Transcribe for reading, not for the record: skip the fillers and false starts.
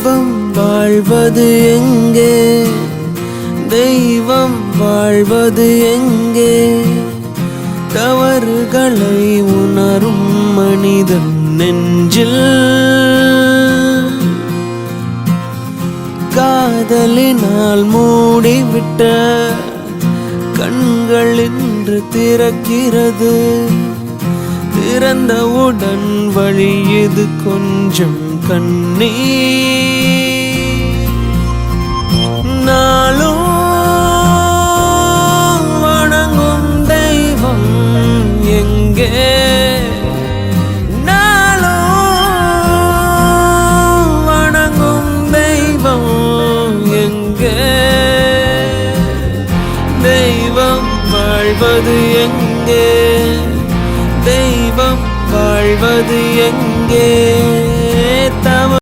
தெய்வம் வாழ்வது எங்கே? தெய்வம் வாழ்வது எங்கே? தவறுகளை உணரும் மனிதன் நெஞ்சில் காதலினால் மூடிவிட்ட கண்கள் இன்று திறக்கிறது. திறந்தவுடன் வழியுது கொஞ்சம் கண்ணீர். நாளும் வணங்கும் தெய்வம் எங்கே? நாளும் வணங்கும் தெய்வம் எங்கே? தெய்வம் வாழ்வது எங்கே? தெய்வம் வாழ்வது எங்கே?